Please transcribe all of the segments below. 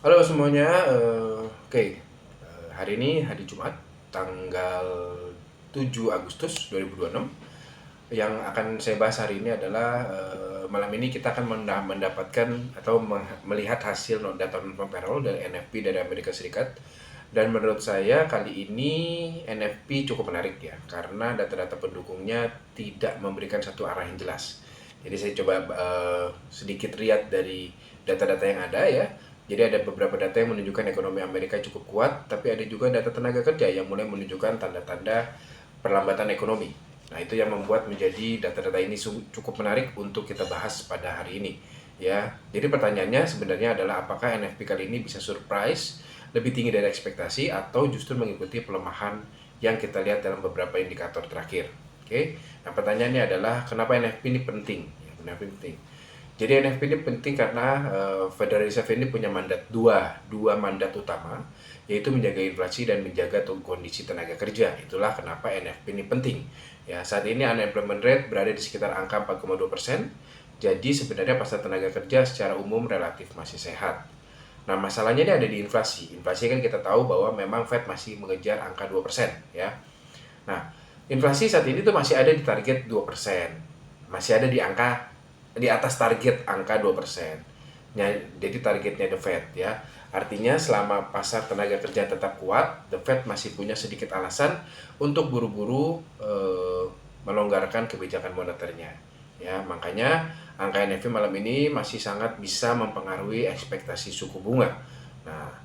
Halo semuanya, hari ini hari Jumat tanggal 7 Agustus 2026. Yang akan saya bahas hari ini adalah malam ini kita akan mendapatkan atau melihat hasil data non-farm payroll dari NFP dari Amerika Serikat. Dan menurut saya kali ini NFP cukup menarik ya, karena data-data pendukungnya tidak memberikan satu arah yang jelas. Jadi saya coba sedikit lihat dari data-data yang ada ya. Jadi ada beberapa data yang menunjukkan ekonomi Amerika cukup kuat, tapi ada juga data tenaga kerja yang mulai menunjukkan tanda-tanda perlambatan ekonomi. Nah, itu yang membuat menjadi data-data ini cukup menarik untuk kita bahas pada hari ini. Ya, jadi pertanyaannya sebenarnya adalah apakah NFP kali ini bisa surprise lebih tinggi dari ekspektasi atau justru mengikuti pelemahan yang kita lihat dalam beberapa indikator terakhir. Oke. Nah, pertanyaannya adalah kenapa NFP ini penting? Ya, NFP penting. Jadi NFP ini penting karena Federal Reserve ini punya dua mandat utama, yaitu menjaga inflasi dan menjaga kondisi tenaga kerja. Itulah kenapa NFP ini penting. Ya, saat ini unemployment rate berada di sekitar angka 4,2%. Jadi sebenarnya pasar tenaga kerja secara umum relatif masih sehat. Nah, masalahnya ini ada di inflasi. Inflasi kan kita tahu bahwa memang Fed masih mengejar angka 2%, ya. Nah, inflasi saat ini tuh masih ada di target 2%. Masih ada di atas target angka 2%. Jadi targetnya The Fed ya. Artinya selama pasar tenaga kerja tetap kuat, The Fed masih punya sedikit alasan untuk buru-buru melonggarkan kebijakan moneternya. Ya, makanya angka NFP malam ini masih sangat bisa mempengaruhi ekspektasi suku bunga. Nah,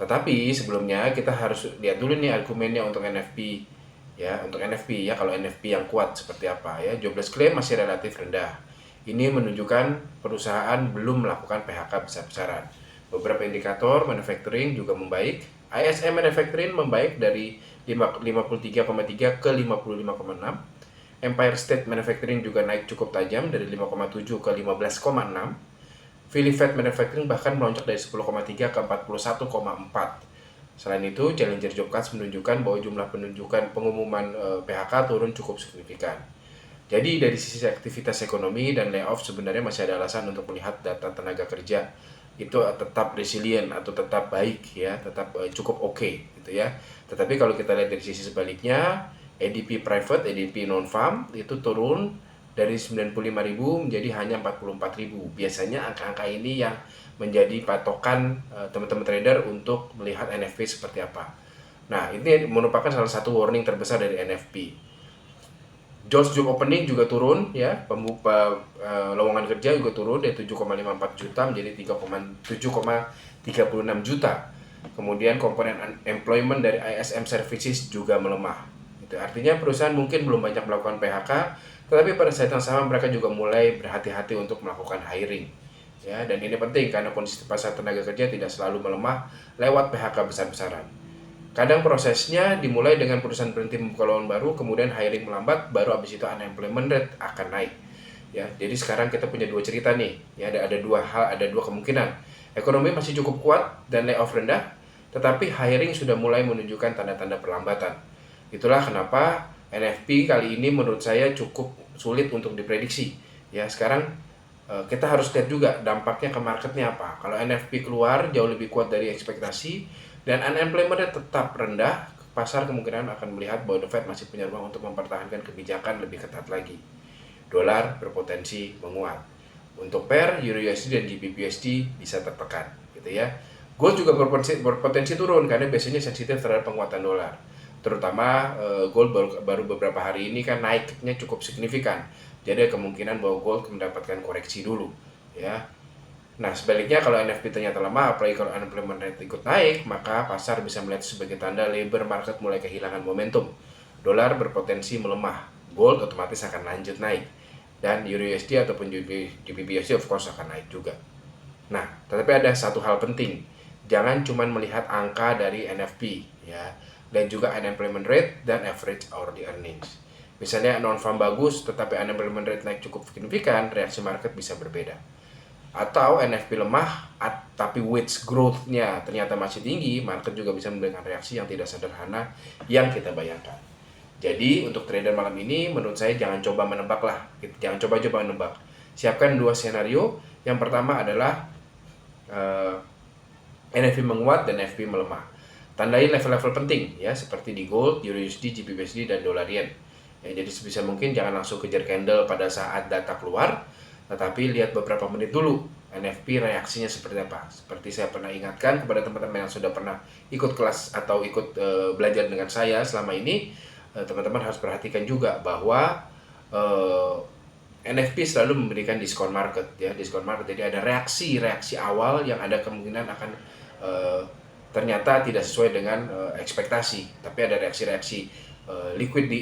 tetapi sebelumnya kita harus lihat dulu nih argumennya untuk NFP. Ya, untuk NFP ya, kalau NFP yang kuat seperti apa ya. Jobless claim masih relatif rendah. Ini menunjukkan perusahaan belum melakukan PHK besar-besaran. Beberapa indikator manufacturing juga membaik. ISM manufacturing membaik dari 53,3 ke 55,6. Empire State Manufacturing juga naik cukup tajam dari 5,7 ke 15,6. Philly Fed Manufacturing bahkan melonjak dari 10,3 ke 41,4. Selain itu, Challenger Job Cuts menunjukkan bahwa jumlah pengumuman PHK turun cukup signifikan. Jadi dari sisi aktivitas ekonomi dan layoff sebenarnya masih ada alasan untuk melihat data tenaga kerja itu tetap resilient atau tetap baik ya, tetap cukup oke gitu ya. Tetapi kalau kita lihat dari sisi sebaliknya, ADP private, ADP non-farm itu turun dari 95.000 menjadi hanya 44.000. Biasanya angka-angka ini yang menjadi patokan teman-teman trader untuk melihat NFP seperti apa. Nah, ini merupakan salah satu warning terbesar dari NFP. Jobs job opening juga turun ya, lowongan kerja juga turun dari 7,54 juta menjadi 7,36 juta. Kemudian komponen employment dari ISM services juga melemah. Itu artinya perusahaan mungkin belum banyak melakukan PHK, tetapi pada saat yang sama mereka juga mulai berhati-hati untuk melakukan hiring. Ya, dan ini penting karena kondisi pasar tenaga kerja tidak selalu melemah lewat PHK besar-besaran. Kadang prosesnya dimulai dengan perusahaan berhenti membuka lowongan baru, kemudian hiring melambat, baru habis itu unemployment rate akan naik. Ya, jadi sekarang kita punya dua cerita nih. Ya, ada dua hal, ada dua kemungkinan. Ekonomi masih cukup kuat dan layoff rendah, tetapi hiring sudah mulai menunjukkan tanda-tanda perlambatan. Itulah kenapa NFP kali ini menurut saya cukup sulit untuk diprediksi. Ya, sekarang kita harus lihat juga dampaknya ke marketnya apa. Kalau NFP keluar jauh lebih kuat dari ekspektasi dan unemployment tetap rendah, pasar kemungkinan akan melihat bahwa The Fed masih punya ruang untuk mempertahankan kebijakan lebih ketat lagi. Dolar berpotensi menguat. Untuk pair, Euro USD dan GBP USD bisa tertekan, gitu ya. Gold juga berpotensi turun karena biasanya sensitif terhadap penguatan dolar. Terutama gold baru beberapa hari ini kan naiknya cukup signifikan. Jadi ada kemungkinan bahwa gold mendapatkan koreksi dulu, ya. Nah, sebaliknya kalau NFP ternyata lemah, apalagi kalau unemployment rate ikut naik, maka pasar bisa melihat sebagai tanda labor market mulai kehilangan momentum. Dolar berpotensi melemah, gold otomatis akan lanjut naik, dan Euro USD ataupun GBP USD of course akan naik juga. Nah, tetapi ada satu hal penting, jangan cuma melihat angka dari NFP, ya, dan juga unemployment rate dan average hourly earnings. Misalnya non-farm bagus, tetapi unemployment rate naik cukup signifikan, reaksi market bisa berbeda. Atau NFP lemah, tapi wage growth-nya ternyata masih tinggi, market juga bisa memberikan reaksi yang tidak sederhana yang kita bayangkan. Jadi untuk trader malam ini menurut saya jangan coba menebak lah, jangan coba-coba menebak. Siapkan dua skenario. Yang pertama adalah NFP menguat dan FP melemah. Tandai level-level penting ya, seperti di gold, euro USD, GBP/USD, dan dolar yen. Ya, jadi sebisa mungkin jangan langsung kejar candle pada saat data keluar, tetapi lihat beberapa menit dulu NFP reaksinya seperti apa. Seperti saya pernah ingatkan kepada teman-teman yang sudah pernah ikut kelas atau ikut belajar dengan saya selama ini, teman-teman harus perhatikan juga bahwa NFP selalu memberikan diskon market ya, diskon market. Jadi ada reaksi awal yang ada kemungkinan akan ternyata tidak sesuai dengan ekspektasi, tapi ada reaksi-reaksi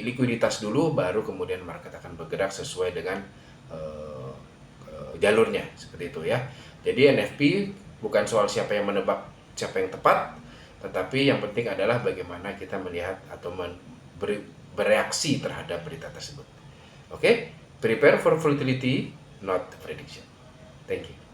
likuiditas dulu, baru kemudian market akan bergerak sesuai dengan jalurnya, seperti itu ya. Jadi NFP bukan soal siapa yang menebak siapa yang tepat, tetapi yang penting adalah bagaimana kita melihat atau bereaksi terhadap berita tersebut. Oke, prepare for volatility, not prediction. Thank you.